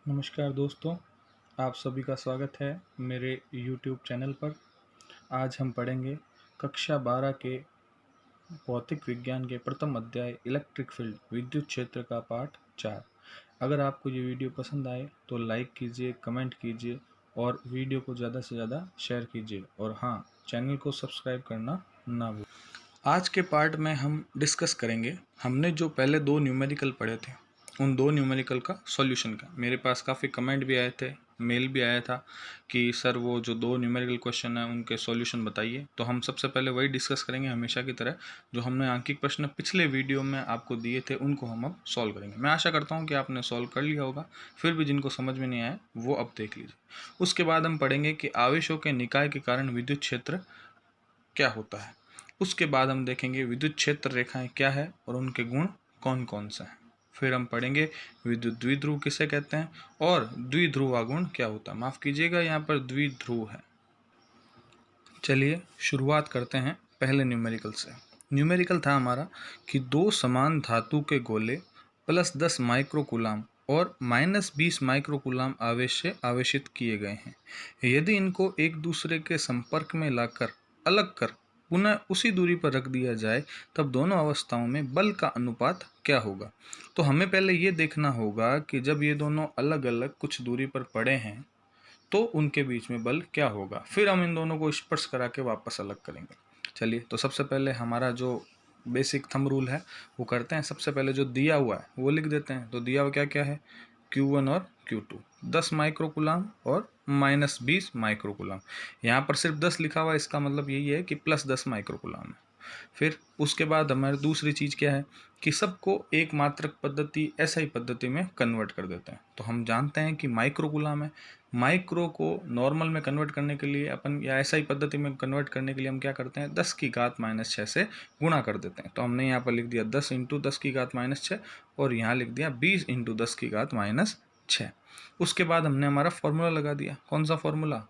नमस्कार दोस्तों, आप सभी का स्वागत है मेरे YouTube चैनल पर। आज हम पढ़ेंगे कक्षा 12 के भौतिक विज्ञान के प्रथम अध्याय इलेक्ट्रिक फील्ड विद्युत क्षेत्र का पाठ 4। अगर आपको ये वीडियो पसंद आए तो लाइक कीजिए, कमेंट कीजिए और वीडियो को ज़्यादा से ज़्यादा शेयर कीजिए और हाँ, चैनल को सब्सक्राइब करना ना भूलें। आज के पार्ट में हम डिस्कस करेंगे हमने जो पहले दो न्यूमेरिकल पढ़े थे उन दो न्यूमेरिकल का सॉल्यूशन का। मेरे पास काफ़ी कमेंट भी आए थे, मेल भी आया था कि सर वो जो दो न्यूमेरिकल क्वेश्चन है उनके सॉल्यूशन बताइए। तो हम सबसे पहले वही डिस्कस करेंगे हमेशा की तरह, जो हमने आंकिक प्रश्न पिछले वीडियो में आपको दिए थे उनको हम अब सॉल्व करेंगे। मैं आशा करता हूँ कि आपने सॉल्व कर लिया होगा, फिर भी जिनको समझ में नहीं आया वो अब देख लीजिए। उसके बाद हम पढ़ेंगे कि आवेशों के निकाय के कारण विद्युत क्षेत्र क्या होता है। उसके बाद हम देखेंगे विद्युत क्षेत्र रेखाएं क्या है और उनके गुण कौन कौन से हैं। फिर हम पढ़ेंगे विद्युत द्विध्रुव किसे कहते हैं और द्विध्रुव आघूर्ण क्या होता है। माफ कीजिएगा, यहाँ पर द्विध्रुव है। चलिए शुरुआत करते हैं पहले न्यूमेरिकल से। न्यूमेरिकल था हमारा कि दो समान धातु के गोले +10 माइक्रोकूलाम और -20 माइक्रोकूलाम आवेश से आवेशित किए गए हैं। यदि इनको एक दूसरे के संपर्क में लाकर अलग कर पुनः उसी दूरी पर रख दिया जाए तब दोनों अवस्थाओं में बल का अनुपात क्या होगा। तो हमें पहले ये देखना होगा कि जब ये दोनों अलग अलग कुछ दूरी पर पड़े हैं तो उनके बीच में बल क्या होगा, फिर हम इन दोनों को स्पर्श करा के वापस अलग करेंगे। चलिए, तो सबसे पहले हमारा जो बेसिक थंब रूल है वो करते हैं। सबसे पहले जो दिया हुआ है वो लिख देते हैं। तो दिया हुआ क्या क्या है, Q1 और Q2 10 माइक्रोकुलाम और -20 माइक्रोकुलाम। यहाँ पर सिर्फ 10 लिखा हुआ है, इसका मतलब यही है कि +10 माइक्रोकुलाम है। फिर उसके बाद हमारी दूसरी चीज़ क्या है कि सबको एक मात्रक पद्धति एसआई पद्धति में कन्वर्ट कर देते हैं। तो हम जानते हैं कि माइक्रोकुलाम है, माइक्रो को नॉर्मल में कन्वर्ट करने के लिए अपन या एसआई पद्धति में कन्वर्ट करने के लिए हम क्या करते हैं 10 की घात -6 से गुणा कर देते हैं। तो हमने यहाँ पर लिख दिया 10 × 10 की घात -6 और यहाँ लिख दिया 20 × 10 की घात -6। उसके बाद हमने हमारा फॉर्मूला लगा दिया। कौन सा फॉर्मूला,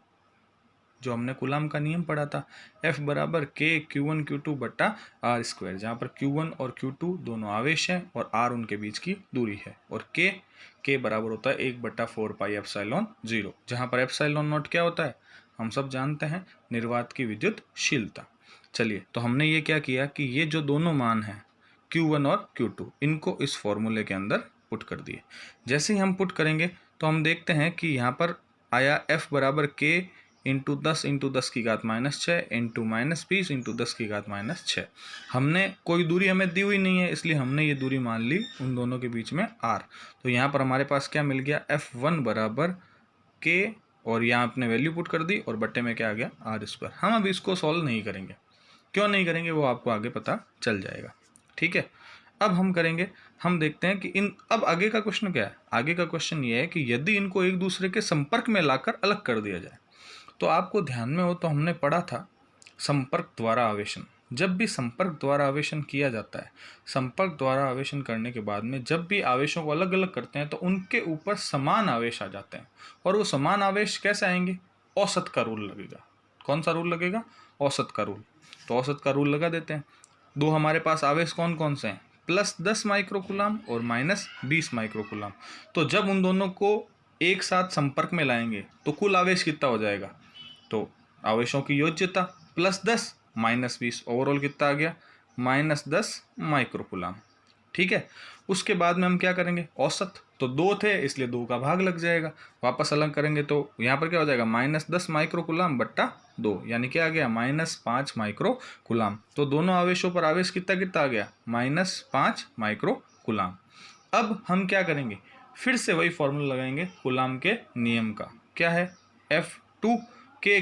जो हमने कूलाम का नियम पढ़ा था, F बराबर K Q1 Q2 बट्टा R स्क्वायर, जहाँ पर Q1 और Q2 दोनों आवेश हैं और R उनके बीच की दूरी है और K बराबर होता है 1/4πε0, जहाँ पर एप्सिलॉन नॉट क्या होता है हम सब जानते हैं, निर्वात की विद्युतशीलता। चलिए, तो हमने ये क्या किया कि ये जो दोनों मान हैं Q1 और Q2 इनको इस फॉर्मूले के अंदर पुट कर दिए। जैसे ही हम पुट करेंगे तो हम देखते हैं कि यहाँ पर आया F बराबर K × 10 × 10 की घात -6 इंटू -20 × 10 की घात -6। हमने कोई दूरी हमें दी हुई नहीं है, इसलिए हमने ये दूरी मान ली उन दोनों के बीच में R। तो यहाँ पर हमारे पास क्या मिल गया, F1 बराबर K और यहाँ अपने वैल्यू पुट कर दी और बट्टे में क्या आ गया R स्क्वायर। हम अब इसको सॉल्व नहीं करेंगे, क्यों नहीं करेंगे वो आपको आगे पता चल जाएगा। ठीक है, अब हम करेंगे, हम देखते हैं कि अब आगे का क्वेश्चन क्या है। आगे का क्वेश्चन ये है कि यदि इनको एक दूसरे के संपर्क में लाकर अलग कर दिया जाए। तो आपको ध्यान में हो तो हमने पढ़ा था संपर्क द्वारा आवेशन। जब भी संपर्क द्वारा आवेशन किया जाता है, संपर्क द्वारा आवेशन करने के बाद में जब भी आवेशों को अलग अलग करते हैं तो उनके ऊपर समान आवेश आ जाते हैं। और वो समान आवेश कैसे आएंगे, औसत का रूल लगेगा। कौन सा रूल लगेगा, औसत का रूल। तो औसत का रूल लगा देते हैं। दो हमारे पास आवेश कौन कौन से हैं, +10 माइक्रोकुलाम और -20 माइक्रोकुलाम। तो जब उन दोनों को एक साथ संपर्क में लाएंगे तो कुल आवेश कितना हो जाएगा, तो आवेशों की योज्यता +10 -20 ओवरऑल कितना आ गया -10 माइक्रोकुलाम। ठीक है, उसके बाद में हम क्या करेंगे, औसत तो दो थे इसलिए दो का भाग लग जाएगा, वापस अलग करेंगे तो यहाँ पर क्या हो जाएगा -10 माइक्रोकुलाम बट्टा 2, यानी क्या आ गया -5 माइक्रोकुलाम। तो दोनों आवेशों पर आवेश कितना कितना आ गया -5 माइक्रोकुलाम। अब हम क्या करेंगे, फिर से वही फॉर्मूला लगाएंगे कूलाम के नियम का, क्या है F2 K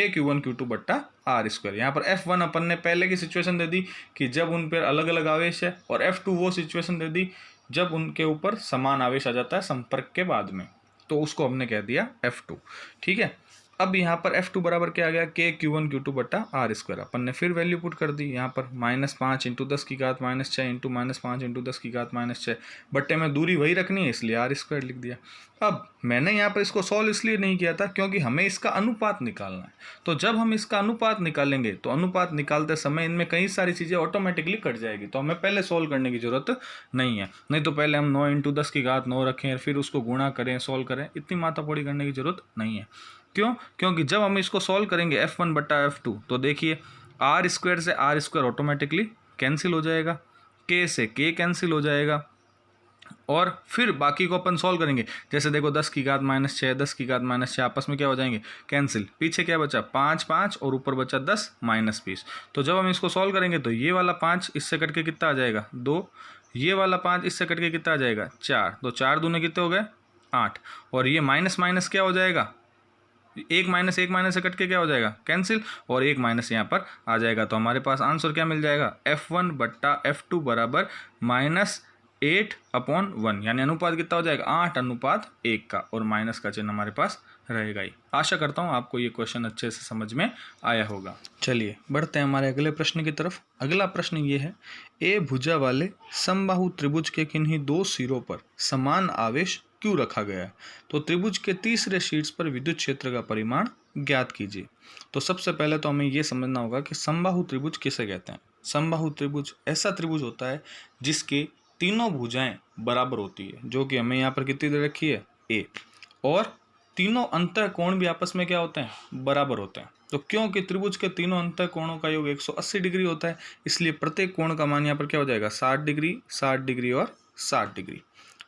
Q1 Q2 बट्टा R स्क्वायर। यहाँ पर F1 अपन ने पहले की सिचुएशन दे दी कि जब उन पर अलग अलग आवेश है और F2 वो सिचुएशन दे दी जब उनके ऊपर समान आवेश आ जाता है संपर्क के बाद में, तो उसको हमने कह दिया F2। ठीक है, अब यहाँ पर F2 बराबर क्या आ गया, के Q1 Q2 बट्टा आर स्क्वायर। अपन ने फिर वैल्यू पुट कर दी यहाँ पर -5 इंटू 10 की घात -6 इंटू -5 इंटू 10 की घात -6 बट्टे में दूरी वही रखनी है इसलिए आर स्क्वायर लिख दिया। अब मैंने यहाँ पर इसको सॉल्व इसलिए नहीं किया था क्योंकि हमें इसका अनुपात निकालना है। तो जब हम इसका अनुपात निकालेंगे तो अनुपात निकालते समय इनमें कई सारी चीज़ें ऑटोमेटिकली कट जाएगी, तो हमें पहले सॉल्व करने की जरूरत नहीं है। नहीं तो पहले हम 9 इंटू 10 की घात 9 रखें फिर उसको गुणा करें सॉल्व करें, इतनी माथापौड़ी करने की जरूरत नहीं है। क्यों? क्योंकि जब हम इसको सॉल्व करेंगे F1 बट्टा F2 तो देखिए आर स्क्वायर से आर स्क्वायर ऑटोमेटिकली कैंसिल हो जाएगा, के से के कैंसिल हो जाएगा और फिर बाकी को अपन सॉल्व करेंगे। जैसे देखो 10 की घात -6 10 की घात -6 आपस में क्या हो जाएंगे, कैंसिल। पीछे क्या बचा 5 5 और ऊपर बचा 10 -20। तो जब हम इसको सॉल्व करेंगे तो ये वाला 5 इससे कट के कितना आ जाएगा 2, ये वाला 5 इससे कट के कितना आ जाएगा 4, तो 4 दूने कितने हो गए 8 और ये माइनस माइनस क्या हो जाएगा, एक माइनस से कट के क्या हो जाएगा कैंसिल और एक माइनस यहाँ पर आ जाएगा। तो हमारे पास आंसर क्या मिल जाएगा F1 बट्टा F2 बराबर -8/1, यानी अनुपात कितना हो जाएगा 8:1 का और माइनस का चिन्ह हमारे पास रहेगा ही। आशा करता हूँ आपको ये क्वेश्चन अच्छे से समझ में आया होगा। चलिए बढ़ते हैं हमारे अगले प्रश्न की तरफ। अगला प्रश्न ये है, ए भुजा वाले समबाहु त्रिभुज के किन्हीं दो सिरों पर समान आवेश क्यों रखा गया है? तो त्रिभुज के तीसरे शीर्ष पर विद्युत क्षेत्र का परिमाण ज्ञात कीजिए। तो सबसे पहले तो हमें यह समझना होगा कि समबाहु त्रिभुज किसे कहते हैं। समबाहु त्रिभुज ऐसा त्रिभुज होता है जिसके तीनों भुजाएं बराबर होती है, जो कि हमें यहाँ पर कितनी दे रखी है ए, और तीनों अंतः कोण भी आपस में क्या होते हैं बराबर होते हैं। तो क्योंकि त्रिभुज के तीनों अंतः कोणों का योग 180 डिग्री होता है, इसलिए प्रत्येक कोण का मान यहाँ पर क्या हो जाएगा 60 डिग्री 60 डिग्री और 60 डिग्री।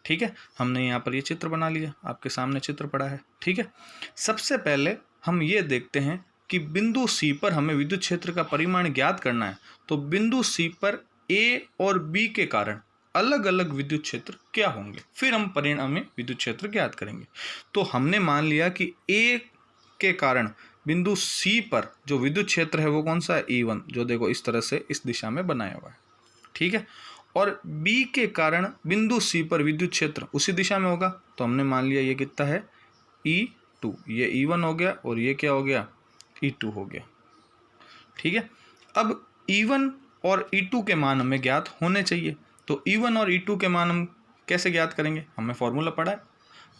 ठीक है, हमने यहाँ पर ये चित्र बना लिया, आपके सामने चित्र पड़ा है। ठीक है, सबसे पहले हम ये देखते हैं कि बिंदु सी पर हमें विद्युत क्षेत्र का परिमाण ज्ञात करना है। तो बिंदु सी पर ए और बी के कारण अलग अलग विद्युत क्षेत्र क्या होंगे, फिर हम परिणामी विद्युत क्षेत्र ज्ञात करेंगे। तो हमने मान लिया कि ए के कारण बिंदु सी पर जो विद्युत क्षेत्र है वो कौन सा है E1, जो देखो इस तरह से इस दिशा में बनाया हुआ है। ठीक है, और बी के कारण बिंदु सी पर विद्युत क्षेत्र उसी दिशा में होगा, तो हमने मान लिया ये कितना है E2, ये E1 हो गया और ये क्या हो गया E2 हो गया। ठीक है, अब E1 और E2 के मान हमें ज्ञात होने चाहिए। तो E1 और E2 के मान हम कैसे ज्ञात करेंगे, हमें फॉर्मूला पढ़ा है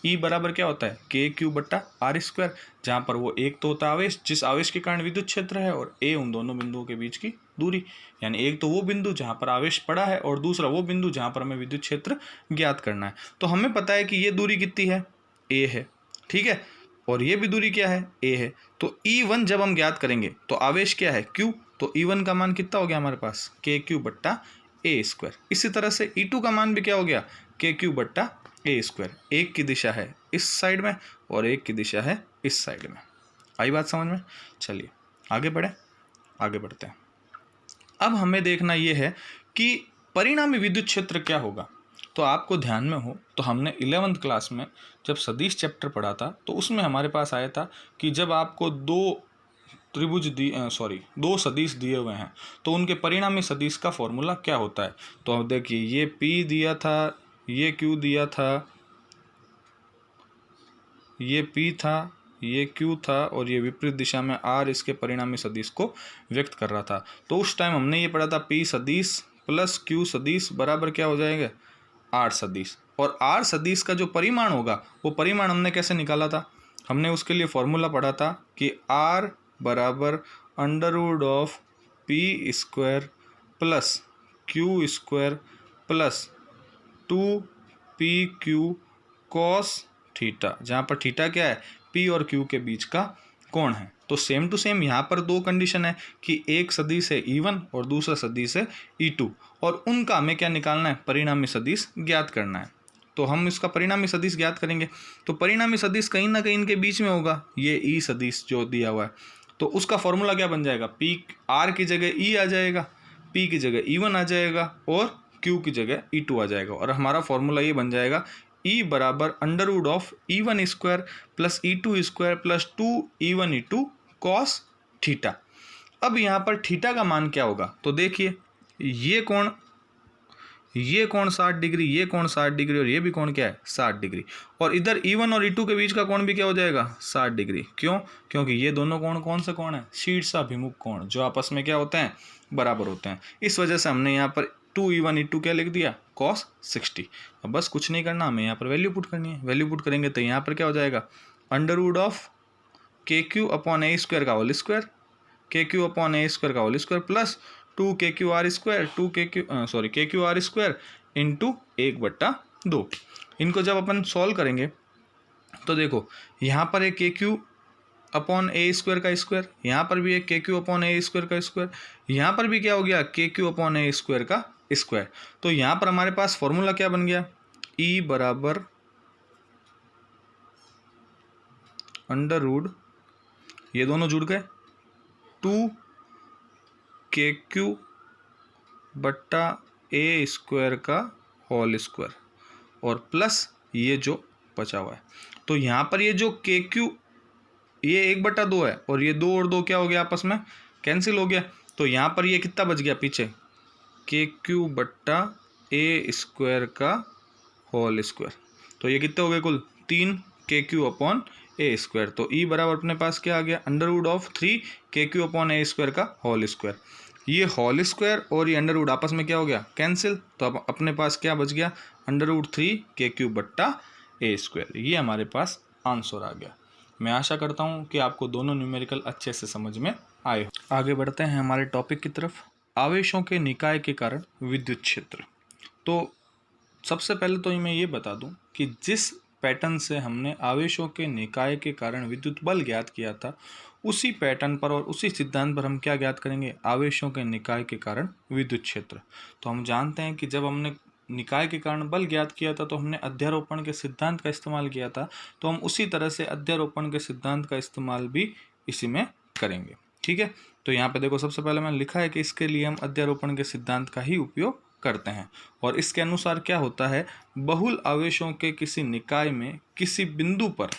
E बराबर क्या होता है KQ बट्टा आर स्क्वायर, जहाँ पर वो एक तो होता है आवेश जिस आवेश के कारण विद्युत क्षेत्र है और A उन दोनों बिंदुओं के बीच की दूरी, यानी एक तो वो बिंदु जहाँ पर आवेश पड़ा है और दूसरा वो बिंदु जहाँ पर हमें विद्युत क्षेत्र ज्ञात करना है। तो हमें पता है कि ये दूरी कितनी है A है। ठीक है, और ये भी दूरी क्या है A है। तो E1 जब हम ज्ञात करेंगे तो आवेश क्या है Q, तो E1 का मान कितना हो गया हमारे पास KQ बट्टा A स्क्वायर। इसी तरह से E2 का मान भी क्या हो गया KQ बट्टा A स्क्वायर। एक की दिशा है इस साइड में और एक की दिशा है इस साइड में। आई बात समझ में? चलिए आगे बढ़ते हैं। अब हमें देखना ये है कि परिणामी विद्युत क्षेत्र क्या होगा। तो आपको ध्यान में हो तो हमने 11th क्लास में जब सदिश चैप्टर पढ़ा था तो उसमें हमारे पास आया था कि जब आपको दो सदिश दिए हुए हैं तो उनके परिणामी सदिश का फॉर्मूला क्या होता है। तो अब देखिए ये P दिया था, ये Q दिया था, ये P था, ये Q था और ये विपरीत दिशा में R इसके परिणामी सदिश को व्यक्त कर रहा था। तो उस टाइम हमने ये पढ़ा था P सदिश प्लस Q सदिश बराबर क्या हो जाएगा R सदिश, और R सदिश का जो परिमाण होगा वो परिमाण हमने कैसे निकाला था, हमने उसके लिए फॉर्मूला पढ़ा था कि R बराबर under root of P square plus Q square plus 2PQ cos theta, जहाँ पर थीटा क्या है P और Q के बीच का कोण है। तो सेम टू सेम यहाँ पर दो कंडीशन है कि एक सदिश है E1 और दूसरा सदिश है E2, और उनका हमें क्या निकालना है परिणामी सदिश ज्ञात करना है। तो हम इसका परिणामी सदिश ज्ञात करेंगे। तो परिणामी सदिश कहीं ना कहीं इनके बीच में होगा, ये E सदिश जो दिया हुआ है, तो उसका फॉर्मूला क्या बन जाएगा P R की जगह E आ जाएगा, P की जगह E1 आ जाएगा और Q की जगह E2 आ जाएगा, और हमारा फॉर्मूला ये बन जाएगा E बराबर under root of E1 square plus E2 square plus 2E1 E2 cos theta. अब यहाँ पर थीटा का मान क्या होगा, तो देखिए ये कोण ये कोण 60 डिग्री, ये कोण 60 डिग्री और ये भी कोण क्या है 60 डिग्री। और इधर E1 और E2 के बीच का कोण भी क्या हो जाएगा 60 डिग्री। क्यों? क्योंकि ये दोनों कोण कौन सा कोण है शीर्षाभिमुख कोण, जो आपस में क्या होते हैं बराबर होते हैं। इस वजह से हमने यहाँ पर 2E1 E2 क्या लिख दिया cos 60। अब बस कुछ नहीं करना, हमें यहाँ पर वैल्यू पुट करनी है। वैल्यू पुट करेंगे तो यहाँ पर क्या हो जाएगा under of KQ upon A square का whole square, KQ upon A square का whole square plus 2KQR square KQR square into 1/2। इनको जब अपन सॉल्व करेंगे तो देखो यहाँ पर एक KQ अपॉन A स्क्वायर का स्क्वायर, यहाँ पर भी एक KQ अपॉन A स्क्वायर का स्क्वायर, यहाँ पर भी क्या हो गया KQ अपॉन A स्क्वायर का स्क्वायर। तो यहाँ पर हमारे पास फॉर्मूला क्या बन गया E बराबर अंडर रूट, ये दोनों जुड़ गए 2KQ बट्टा A स्क्वायर का होल स्क्वायर और प्लस ये जो बचा हुआ है। तो यहाँ पर ये जो KQ ये 1/2 है और ये 2 और 2 क्या हो गया आपस में कैंसिल हो गया। तो यहाँ पर ये कितना बच गया पीछे KQ बट्टा A स्क्वायर का होल स्क्वायर। तो ये कितने हो गए कुल 3 KQ अपॉन A स्क्वायर। तो E बराबर अपने पास क्या आ गया under root of 3 KQ upon A square का होल स्क्वायर। ये होल स्क्वायर और ये अंडर रूट आपस में क्या हो गया कैंसिल। तो अब अपने पास क्या बच गया अंडर रूट 3 KQ बट्टा A स्क्वायर। ये हमारे पास आंसर आ गया। मैं आशा करता हूँ कि आपको दोनों न्यूमेरिकल अच्छे से समझ में आए। आगे बढ़ते हैं हमारे टॉपिक की तरफ, आवेशों के निकाय के कारण विद्युत क्षेत्र। तो सबसे पहले तो मैं ये बता दूं कि जिस पैटर्न से हमने आवेशों के निकाय के कारण विद्युत बल ज्ञात किया था, उसी पैटर्न पर और उसी सिद्धांत पर हम क्या ज्ञात करेंगे आवेशों के निकाय के कारण विद्युत क्षेत्र। तो हम जानते हैं कि जब हमने निकाय के कारण बल ज्ञात किया था तो हमने अध्यारोपण के सिद्धांत का इस्तेमाल किया था, तो हम उसी तरह से अध्यारोपण के सिद्धांत का इस्तेमाल भी इसी में करेंगे। ठीक है, तो यहाँ पे देखो सबसे पहले मैंने लिखा है कि इसके लिए हम अध्यारोपण के सिद्धांत का ही उपयोग करते हैं। और इसके अनुसार क्या होता है बहुल आवेशों के किसी निकाय में किसी बिंदु पर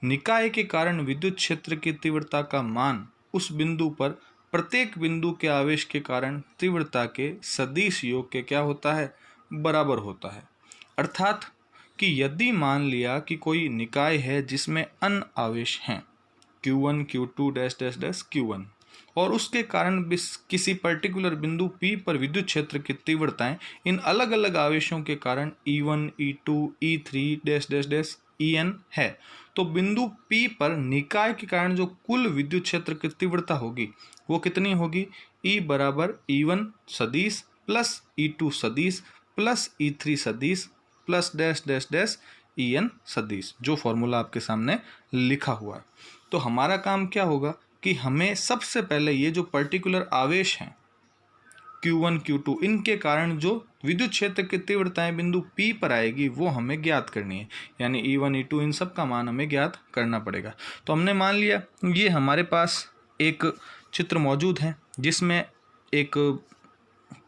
निकाय के कारण विद्युत क्षेत्र की तीव्रता का मान उस बिंदु पर प्रत्येक बिंदु के आवेश के कारण तीव्रता के सदिश योग के क्या होता है बराबर होता है। अर्थात कि यदि मान लिया कि कोई निकाय है जिसमें n आवेश हैं Q1 Q2 dash dash dash Q1 और उसके कारण किसी पर्टिकुलर बिंदु P पर विद्युत क्षेत्र की तीव्रताएं इन अलग अलग आवेशों के कारण E1 E2 E3 dash dash dash En है, तो बिंदु P पर निकाय के कारण जो कुल विद्युत क्षेत्र की तीव्रता होगी वो कितनी होगी E बराबर E1 सदिश प्लस E2 सदिश प्लस E3 सदिश plus dash dash dash En सदिश, जो फॉर्मूला आपके सामने लिखा हुआ है। तो हमारा काम क्या होगा कि हमें सबसे पहले ये जो पर्टिकुलर आवेश हैं Q1 Q2 इनके कारण जो विद्युत क्षेत्र की तीव्रताएं बिंदु P पर आएगी वो हमें ज्ञात करनी है, यानी E1 E2 इन सब का मान हमें ज्ञात करना पड़ेगा। तो हमने मान लिया ये हमारे पास एक चित्र मौजूद है जिसमें एक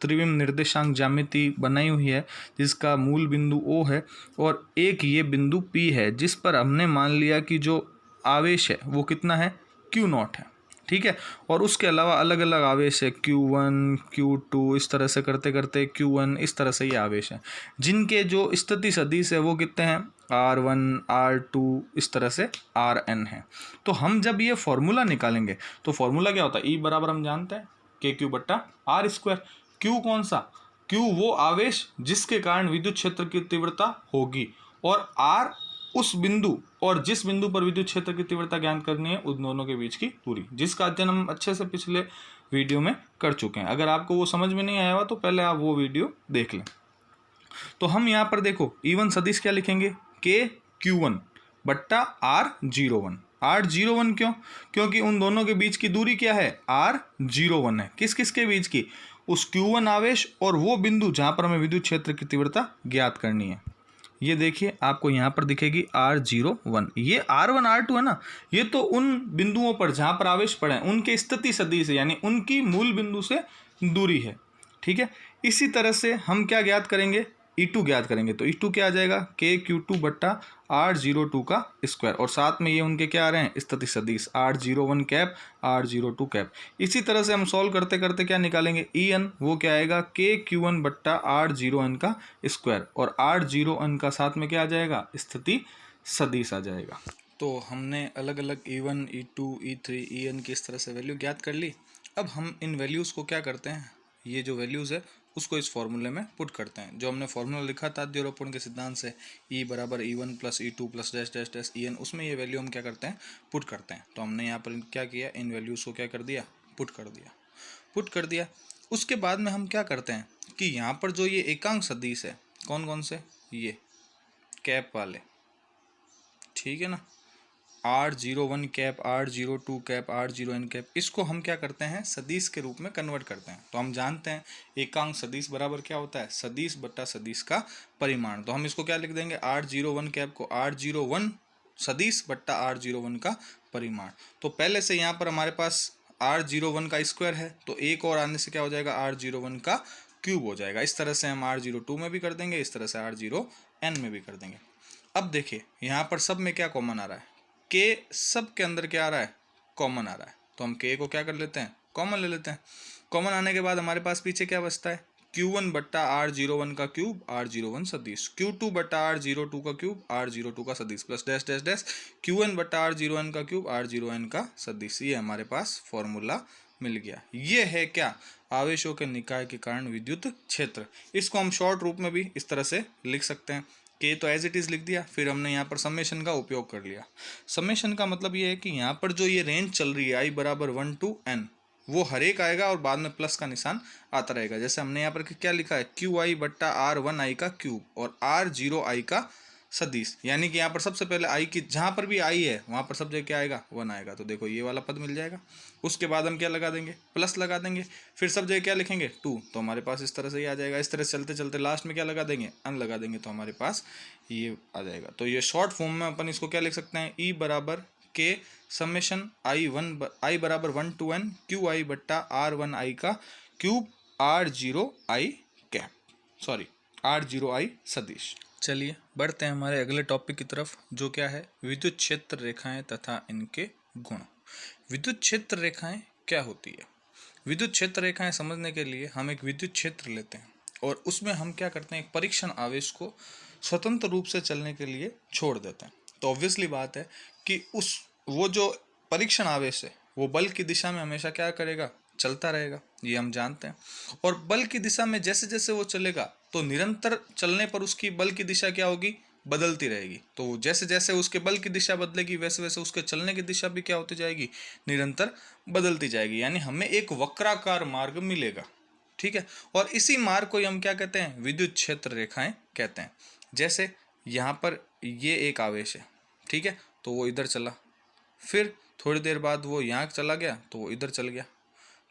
त्रिविम निर्देशांक ज्यामिति बनाई हुई है जिसका मूल बिंदु O है और एक ये बिंदु P है जिस पर हमने मान लिया कि जो आवेश है वो कितना है Q0 है। ठीक है, और उसके अलावा अलग अलग आवेश है Q1 Q2 इस तरह से करते करते Q1 इस तरह से ये आवेश है जिनके जो स्थिति सदिश है वो कितने हैं R1 R2 इस तरह से Rn है। तो हम जब ये फॉर्मूला निकालेंगे तो फॉर्मूला क्या होता है E बराबर हम जानते हैं KQ बट्टा R स्क्वायर। Q कौन सा Q वो आवेश जिसके कारण विद्युत क्षेत्र की तीव्रता होगी और R उस बिंदु और जिस बिंदु पर विद्युत क्षेत्र की तीव्रता ज्ञात करनी है उन दोनों के बीच की दूरी, जिसका अध्ययन हम अच्छे से पिछले वीडियो में कर चुके हैं। अगर आपको वो समझ में नहीं आया हुआ तो पहले आप वो वीडियो देख लें। तो हम यहाँ पर देखो E1 सदिश क्या लिखेंगे KQ1 बट्टा R01। R01 क्यों? क्योंकि उन दोनों के बीच की दूरी क्या है R01 है। किस किस के बीच की? उस Q1 आवेश और वो बिंदु जहाँ पर हमें विद्युत क्षेत्र की तीव्रता ज्ञात करनी है। ये देखिए आपको यहाँ पर दिखेगी R01। ये R1 R2 है ना, ये तो उन बिंदुओं पर जहाँ पर आवेश पड़े हैं उनके स्थिति सदिश है, यानी उनकी मूल बिंदु से दूरी है। ठीक है, इसी तरह से हम क्या ज्ञात करेंगे E2 ज्ञात करेंगे तो E2 क्या आ जाएगा, KQ2 बट्टा R02 का स्क्वायर, और साथ में ये उनके क्या आ रहे हैं, स्थिति सदिश R01 कैप R02 कैप। इसी तरह से हम सॉल्व करते करते क्या निकालेंगे, En वो क्या आएगा, KQ1 बट्टा R0n का स्क्वायर, और R0n का साथ में क्या आ जाएगा, स्थिति सदिश आ जाएगा। तो हमने अलग अलग E1, E2, E3, En की इस तरह से वैल्यू ज्ञात कर ली। अब हम इन वैल्यूज़ को क्या करते हैं, ये जो वैल्यूज़ है उसको इस फॉर्मूले में पुट करते हैं, जो हमने फॉर्मूला लिखा था अध्यारोपण के सिद्धांत से, E बराबर E1 plus E2 plus dash dash dash En, उसमें ये वैल्यू हम क्या करते हैं, पुट करते हैं। तो हमने यहाँ पर क्या किया, इन वैल्यूज़ को क्या कर दिया, पुट कर दिया। उसके बाद में हम क्या करते हैं कि यहाँ पर जो ये एकांक सदिश है, कौन कौन से, ये कैप वाले, ठीक है ना, R01 cap, R02 cap, R0n cap, इसको हम क्या करते हैं, सदिश के रूप में कन्वर्ट करते हैं। तो हम जानते हैं एकांक सदिश बराबर क्या होता है, सदिश बट्टा सदिश का परिमाण। तो हम इसको क्या लिख देंगे, R01 कैप को R01 सदिश बट्टा R01 का परिमाण। तो पहले से यहाँ पर हमारे पास R01 का स्क्वायर है, तो एक और आने से क्या हो जाएगा, R01 का क्यूब हो जाएगा। इस तरह से हम R02 में भी कर देंगे, इस तरह से R0n में भी कर देंगे। अब देखिए यहाँ पर सब में क्या कॉमन आ रहा है, के सब के अंदर क्या आ रहा है, कॉमन आ रहा है। तो हम के को क्या कर लेते हैं, कॉमन ले लेते हैं। कॉमन आने के बाद हमारे पास पीछे क्या बचता है, Q1 बट्टा R01 का क्यूब R01 सदिश, Q2 बट्टा R02 का क्यूब R02 का सदिश, plus dash dash dash Qn बट्टा R0n का क्यूब R0n का सदिश। ये हमारे पास फॉर्मूला मिल गया। ये है क्या, आवेशों के निकाय के कारण विद्युत क्षेत्र। इसको हम शॉर्ट रूप में भी इस तरह से लिख सकते हैं, के तो एज इट इज़ लिख दिया, फिर हमने यहाँ पर समेशन का उपयोग कर लिया। समेशन का मतलब ये है कि यहाँ पर जो ये रेंज चल रही है I बराबर 1 to n, वो हर एक आएगा और बाद में प्लस का निशान आता रहेगा। जैसे हमने यहाँ पर क्या लिखा है, QI बट्टा R1I का क्यूब और R0I का सदिश, यानी कि यहाँ पर सबसे पहले आई की, जहाँ पर भी आई है वहाँ पर सब जगह क्या आएगा, 1 आएगा। तो देखो ये वाला पद मिल जाएगा। उसके बाद हम क्या लगा देंगे, प्लस लगा देंगे, फिर सब जगह क्या लिखेंगे, 2, तो हमारे पास इस तरह से ही आ जाएगा। इस तरह से चलते चलते लास्ट में क्या लगा देंगे, अन लगा देंगे, तो हमारे पास ये आ जाएगा। तो ये शॉर्ट फॉर्म में अपन इसको क्या लिख सकते हैं, E बराबर के समेशन I बराबर 1 to n QI बट्टा R1I का cube R0I cap, sorry R0I सदिश। चलिए बढ़ते हैं हमारे अगले टॉपिक की तरफ, जो क्या है, विद्युत क्षेत्र रेखाएं तथा इनके गुण। विद्युत क्षेत्र रेखाएं क्या होती है, विद्युत क्षेत्र रेखाएं समझने के लिए हम एक विद्युत क्षेत्र लेते हैं और उसमें हम क्या करते हैं, एक परीक्षण आवेश को स्वतंत्र रूप से चलने के लिए छोड़ देते हैं। तो ऑब्वियसली बात है कि वो जो परीक्षण आवेश है वो बल की दिशा में हमेशा क्या करेगा, चलता रहेगा, ये हम जानते हैं। और बल की दिशा में जैसे जैसे वो चलेगा तो निरंतर चलने पर उसकी बल की दिशा क्या होगी, बदलती रहेगी। तो जैसे जैसे उसके बल की दिशा बदलेगी वैसे वैसे उसके चलने की दिशा भी क्या होती जाएगी, निरंतर बदलती जाएगी, यानी हमें एक वक्राकार मार्ग मिलेगा। ठीक है, और इसी मार्ग को हम क्या कहते हैं, विद्युत क्षेत्र रेखाएं कहते हैं। जैसे यहाँ पर ये एक आवेश है, ठीक है, तो वो इधर चला, फिर थोड़ी देर बाद वो यहाँ चला गया तो वो इधर चल गया,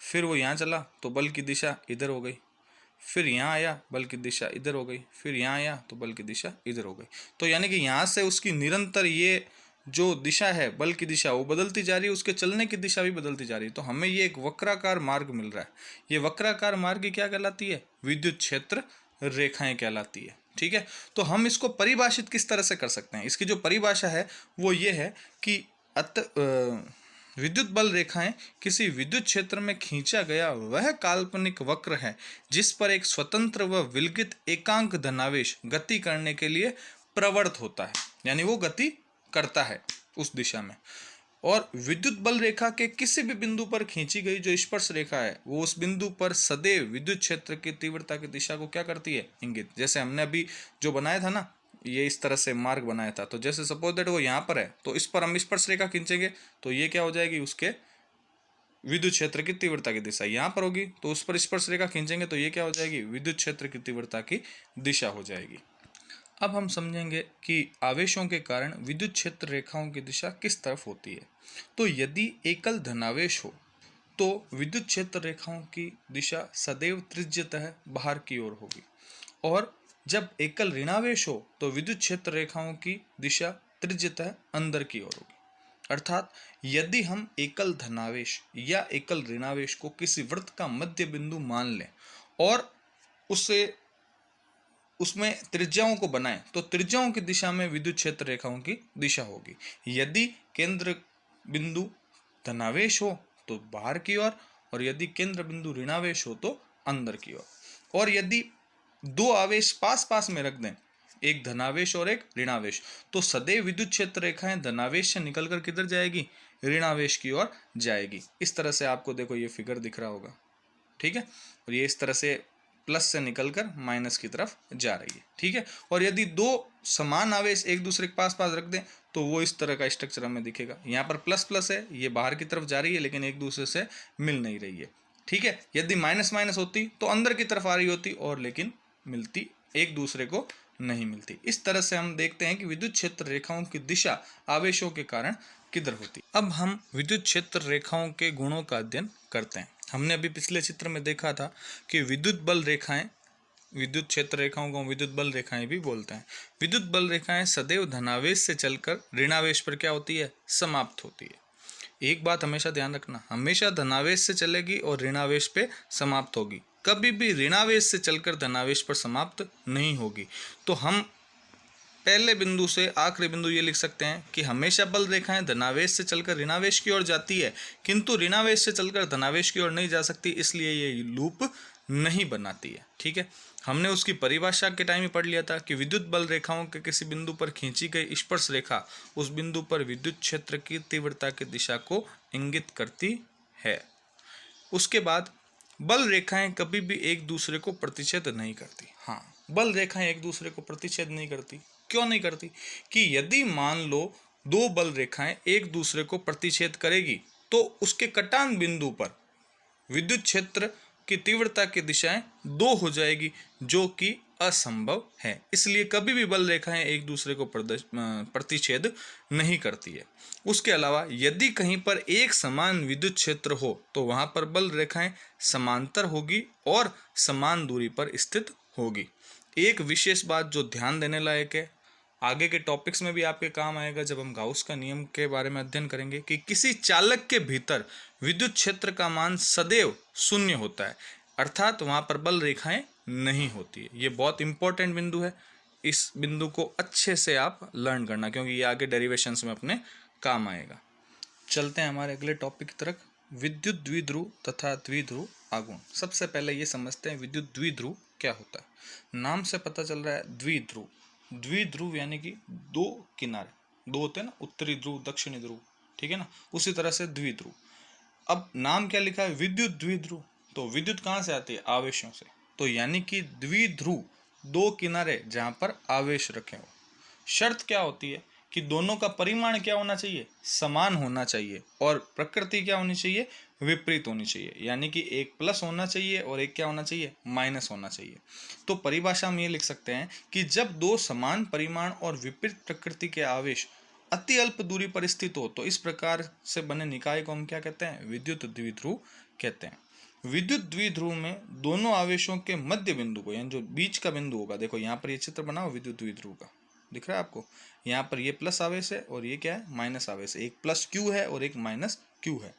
फिर वो यहाँ चला तो बल की दिशा इधर हो गई, फिर यहाँ आया बल की दिशा इधर हो गई, फिर यहाँ आया तो बल की दिशा इधर हो गई। तो यानी कि यहाँ से उसकी निरंतर ये जो दिशा है बल की दिशा वो बदलती जा रही है, उसके चलने की दिशा भी बदलती जा रही है। तो हमें ये एक वक्राकार मार्ग मिल रहा है। ये वक्राकार मार्ग क्या कहलाती है, विद्युत क्षेत्र रेखाएं कहलाती है। ठीक है, तो हम इसको परिभाषित किस तरह से कर सकते हैं, इसकी जो परिभाषा है वो ये है कि विद्युत बल रेखाएं किसी विद्युत क्षेत्र में खींचा गया वह काल्पनिक वक्र है जिस पर एक स्वतंत्र व विलगित एकांक धनावेश गति करने के लिए प्रवृत्त होता है, यानी वो गति करता है उस दिशा में। और विद्युत बल रेखा के किसी भी बिंदु पर खींची गई जो स्पर्श रेखा है वो उस बिंदु पर सदैव विद्युत क्षेत्र की तीव्रता की दिशा को क्या करती है, इंगित। जैसे हमने अभी जो बनाया था ना, ये इस तरह से मार्ग बनाया था, तो जैसे सपोज दैट वो यहाँ पर है तो इस पर हम स्पर्श रेखा खींचेंगे तो ये क्या हो जाएगी, उसके विद्युत क्षेत्र की तीव्रता की दिशा यहाँ पर होगी, तो उस पर स्पर्श रेखा खींचेंगे तो ये क्या हो जाएगी, विद्युत क्षेत्र की तीव्रता की दिशा हो जाएगी। अब हम समझेंगे कि आवेशों के कारण विद्युत क्षेत्र रेखाओं की दिशा किस तरफ होती है। तो यदि एकल धनावेश हो तो विद्युत क्षेत्र रेखाओं की दिशा सदैव त्रिज्यतः बाहर की ओर होगी, और जब एकल ऋणावेश हो तो विद्युत क्षेत्र रेखाओं की दिशा त्रिज्यतः अंदर की ओर होगी। अर्थात यदि हम एकल धनावेश या एकल ऋणावेश को किसी वृत्त का मध्य बिंदु मान लें और उसमें त्रिज्याओं को बनाएं तो त्रिज्याओं की दिशा में विद्युत क्षेत्र रेखाओं की दिशा होगी। यदि केंद्र बिंदु धनावेश हो तो बाहर की ओर, और यदि केंद्र बिंदु ऋणावेश हो तो अंदर की ओर। और यदि दो आवेश पास पास में रख दें, एक धनावेश और एक ऋणावेश, तो सदैव विद्युत क्षेत्र रेखाएं धनावेश से निकलकर किधर जाएगी, ऋणावेश की ओर जाएगी। इस तरह से आपको देखो ये फिगर दिख रहा होगा, ठीक है। और ये इस तरह से प्लस से निकलकर माइनस की तरफ जा रही है, ठीक है। और यदि दो समान आवेश एक दूसरे के पास पास रख दें तो वो इस तरह का स्ट्रक्चर हमें दिखेगा। यहाँ पर प्लस प्लस है, ये बाहर की तरफ जा रही है लेकिन एक दूसरे से मिल नहीं रही है, ठीक है। यदि माइनस माइनस होती तो अंदर की तरफ आ रही होती और लेकिन मिलती एक दूसरे को नहीं मिलती। इस तरह से हम देखते हैं कि विद्युत क्षेत्र रेखाओं की दिशा आवेशों के कारण किधर होती। अब हम विद्युत क्षेत्र रेखाओं के गुणों का अध्ययन करते हैं। हमने अभी पिछले चित्र में देखा था कि विद्युत बल रेखाएं, विद्युत क्षेत्र रेखाओं को विद्युत बल रेखाएं भी बोलते हैं। विद्युत बल रेखाएं सदैव धनावेश से चलकर ऋणावेश पर क्या होती है, समाप्त होती है। एक बात हमेशा ध्यान रखना, हमेशा धनावेश से चलेगी और ऋणावेश पे समाप्त होगी, कभी भी ऋणावेश से चलकर धनावेश पर समाप्त नहीं होगी। तो हम पहले बिंदु से आखिरी बिंदु ये लिख सकते हैं कि हमेशा बल रेखाएं धनावेश से चलकर ऋणावेश की ओर जाती है, किंतु ऋणावेश से चलकर धनावेश की ओर नहीं जा सकती, इसलिए ये लूप नहीं बनाती है, ठीक है। हमने उसकी परिभाषा के टाइम ही पढ़ लिया था कि विद्युत बल रेखाओं के किसी बिंदु पर खींची गई स्पर्श रेखा उस बिंदु पर विद्युत क्षेत्र की तीव्रता की दिशा को इंगित करती है। उसके बाद बल रेखाएं कभी भी एक दूसरे को प्रतिच्छेद नहीं करती। हाँ, बल रेखाएं एक दूसरे को प्रतिच्छेद नहीं करती। क्यों नहीं करती? कि यदि मान लो दो बल रेखाएं एक दूसरे को प्रतिच्छेद करेगी तो उसके कटान बिंदु पर विद्युत क्षेत्र की तीव्रता की दिशाएं दो हो जाएगी, जो कि असंभव है। इसलिए कभी भी बल रेखाएं एक दूसरे को प्रतिच्छेद नहीं करती है। उसके अलावा यदि कहीं पर एक समान विद्युत क्षेत्र हो तो वहां पर बल रेखाएं समांतर होगी और समान दूरी पर स्थित होगी। एक विशेष बात जो ध्यान देने लायक है, आगे के टॉपिक्स में भी आपके काम आएगा जब हम गाउस का नियम के बारे में अध्ययन करेंगे, कि किसी चालक के भीतर विद्युत क्षेत्र का मान सदैव शून्य होता है, अर्थात वहां पर बल रेखाएं नहीं होती है। ये बहुत इंपॉर्टेंट बिंदु है, इस बिंदु को अच्छे से आप लर्न करना, क्योंकि ये आगे डेरिवेशंस में अपने काम आएगा। चलते हैं हमारे अगले टॉपिक की तरफ, विद्युत द्विध्रुव तथा द्विध्रुव आघूर्ण। सबसे पहले ये समझते हैं विद्युत द्विध्रुव क्या होता है। नाम से पता चल रहा है द्विध्रुव, द्विध्रुव यानी कि दो किनारे, दो होते हैं ना, उत्तरी ध्रुव दक्षिणी ध्रुव, ठीक है ना, उसी तरह से द्विध्रुव। अब नाम क्या लिखा है, विद्युत द्विध्रुव, तो विद्युत कहाँ से आती है, आवेशों से। तो यानी कि द्विध्रुव दो किनारे जहां पर आवेश रखे हो। शर्त क्या होती है कि दोनों का परिमाण क्या होना चाहिए, समान होना चाहिए, और प्रकृति क्या होनी चाहिए, विपरीत होनी चाहिए। यानी कि एक प्लस होना चाहिए और एक क्या होना चाहिए, माइनस होना चाहिए। तो परिभाषा में ये लिख सकते हैं कि जब दो समान परिमाण और विपरीत प्रकृति के आवेश अति अल्प दूरी पर स्थित हो तो इस प्रकार से बने निकाय को हम क्या कहते हैं, विद्युत द्विध्रुव कहते हैं। विद्युत द्विध्रुव में दोनों आवेशों के मध्य बिंदु को, यानी जो बीच का बिंदु होगा, देखो यहाँ पर ये चित्र बनाओ विद्युत द्विध्रुव का, दिख रहा है आपको, यहाँ पर ये प्लस आवेश है और ये क्या है, माइनस आवेश है। एक प्लस क्यू है और एक माइनस क्यू है।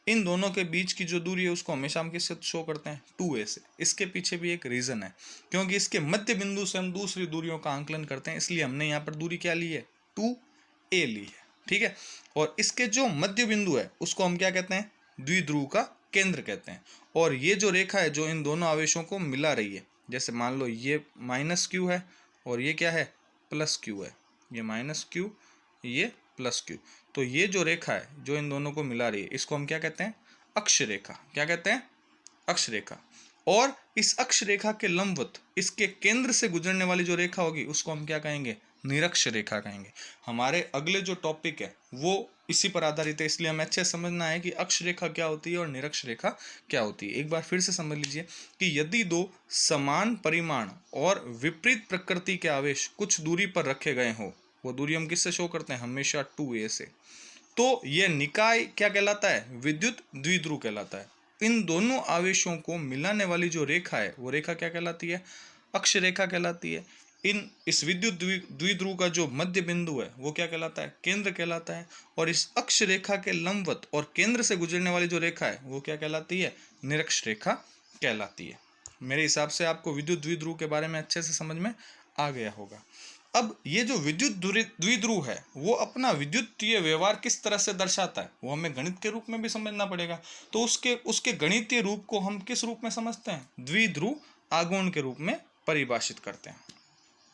इन दोनों के बीच की जो दूरी है उसको हमेशा हम किससे शो करते हैं, 2a से। इसके पीछे भी एक रीजन है, क्योंकि इसके मध्य बिंदु से हम दूसरी दूरियों का आंकलन करते हैं, इसलिए हमने यहाँ पर दूरी क्या ली है, 2a ली है, ठीक है। और इसके जो मध्य बिंदु है उसको हम क्या कहते हैं, द्विध्रुव का केंद्र कहते हैं। और ये जो रेखा है जो इन दोनों आवेशों को मिला रही है, जैसे मान लो ये माइनस क्यू है और ये क्या है, प्लस क्यू है, ये माइनस क्यू, ये प्लस क्यू, तो ये जो रेखा है जो इन दोनों को मिला रही है इसको हम क्या कहते हैं, अक्ष रेखा। क्या कहते हैं, अक्ष रेखा। और इस अक्ष रेखा के लंबवत इसके केंद्र से गुजरने वाली जो रेखा होगी उसको हम क्या कहेंगे, निरक्ष रेखा कहेंगे। हमारे अगले जो टॉपिक है वो इसी पर आधारित है, इसलिए हमें अच्छे समझना है कि अक्ष रेखा क्या होती है और निरक्ष रेखा क्या होती है। एक बार फिर से समझ लीजिए कि यदि दो समान परिमाण और विपरीत प्रकृति के आवेश कुछ दूरी पर रखे गए हो, वो दूरी हम किससे शो करते हैं, हमेशा 2a से, तो यह निकाय क्या कहलाता है, विद्युत द्विध्रुव कहलाता है। इन दोनों आवेशों को मिलाने वाली जो रेखा है वो रेखा क्या कहलाती है, अक्ष रेखा कहलाती है। इस विद्युत द्विध्रुव का जो मध्य बिंदु है वो क्या कहलाता है, केंद्र कहलाता है। और इस अक्ष रेखा के लंबवत और केंद्र से गुजरने वाली जो रेखा है वो क्या कहलाती है, निरक्ष रेखा कहलाती है। मेरे हिसाब से आपको विद्युत द्विध्रुव के बारे में अच्छे से समझ में आ गया होगा। अब ये जो विद्युत द्विध्रुव है वो अपना विद्युतीय व्यवहार किस तरह से दर्शाता है वो हमें गणित के रूप में भी समझना पड़ेगा। तो उसके गणितीय रूप को हम किस रूप में समझते हैं? द्विध्रुव आघूर्ण के रूप में परिभाषित करते हैं।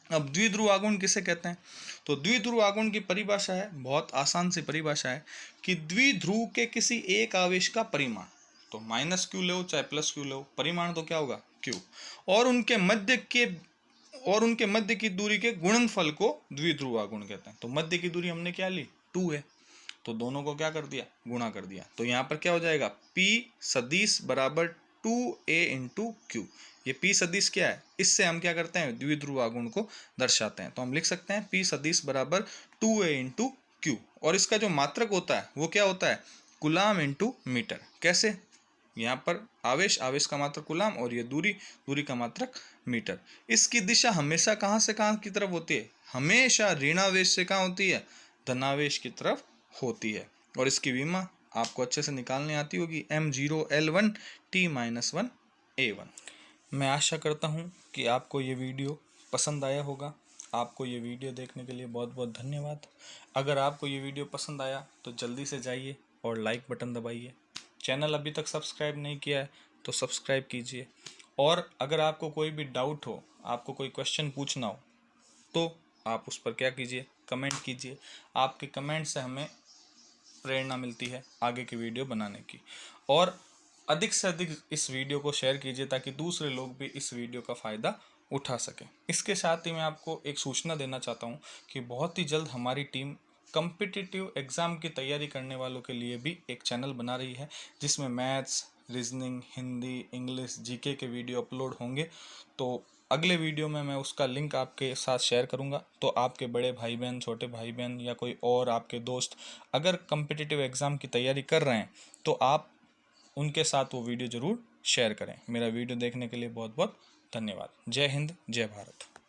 अब द्विध्रुव आघूर्ण किसे कहते हैं? तो द्विध्रुव आघूर्ण की परिभाषा है, बहुत आसान सी परिभाषा है कि द्विध्रुव के किसी एक आवेश का परिमाण, तो माइनस क्यू लो चाहे प्लस क्यू लो, परिमाण तो क्या होगा? क्यू, और उनके मध्य की दूरी के गुणनफल को द्विध्रुव आघूर्ण कहते हैं। तो मध्य की दूरी हमने क्या ली? 2 है, तो दोनों को क्या कर दिया? गुणा कर दिया। तो यहाँ पर क्या हो जाएगा? P सदिश बराबर 2a इंटू क्यू। ये P सदिश क्या है? इससे हम क्या करते हैं? द्विध्रुव आघूर्ण को दर्शाते हैं। तो हम लिख सकते हैं P सदिश बराबर 2a इंटू क्यू, और इसका जो मात्रक होता है वो क्या होता है? Coulomb into metre. कैसे? यहाँ पर आवेश का मात्रक कूलाम और ये दूरी का मात्रक मीटर। इसकी दिशा हमेशा कहाँ से कहाँ की तरफ होती है? हमेशा ऋणावेश से कहाँ होती है? धनावेश की तरफ होती है। और इसकी विमा आपको अच्छे से निकालनी आती होगी, M0L1 T-1A1। मैं आशा करता हूँ कि आपको ये वीडियो पसंद आया होगा। आपको ये वीडियो देखने के लिए बहुत बहुत धन्यवाद। अगर आपको ये वीडियो पसंद आया तो जल्दी से जाइए और लाइक बटन दबाइए। चैनल अभी तक सब्सक्राइब नहीं किया है तो सब्सक्राइब कीजिए। और अगर आपको कोई भी डाउट हो, आपको कोई क्वेश्चन पूछना हो, तो आप उस पर क्या कीजिए? कमेंट कीजिए। आपके कमेंट से हमें प्रेरणा मिलती है आगे की वीडियो बनाने की। और अधिक से अधिक इस वीडियो को शेयर कीजिए ताकि दूसरे लोग भी इस वीडियो का फ़ायदा उठा सकें। इसके साथ ही मैं आपको एक सूचना देना चाहता हूँ कि बहुत ही जल्द हमारी टीम कम्पिटिटिव एग्ज़ाम की तैयारी करने वालों के लिए भी एक चैनल बना रही है, जिसमें maths, reasoning, Hindi, English, GK के वीडियो अपलोड होंगे। तो अगले वीडियो में मैं उसका लिंक आपके साथ शेयर करूंगा। तो आपके बड़े भाई बहन, छोटे भाई बहन या कोई और आपके दोस्त अगर कम्पिटिटिव एग्ज़ाम की तैयारी कर रहे हैं तो आप उनके साथ वो वीडियो ज़रूर शेयर करें। मेरा वीडियो देखने के लिए बहुत बहुत धन्यवाद। जय हिंद, जय भारत।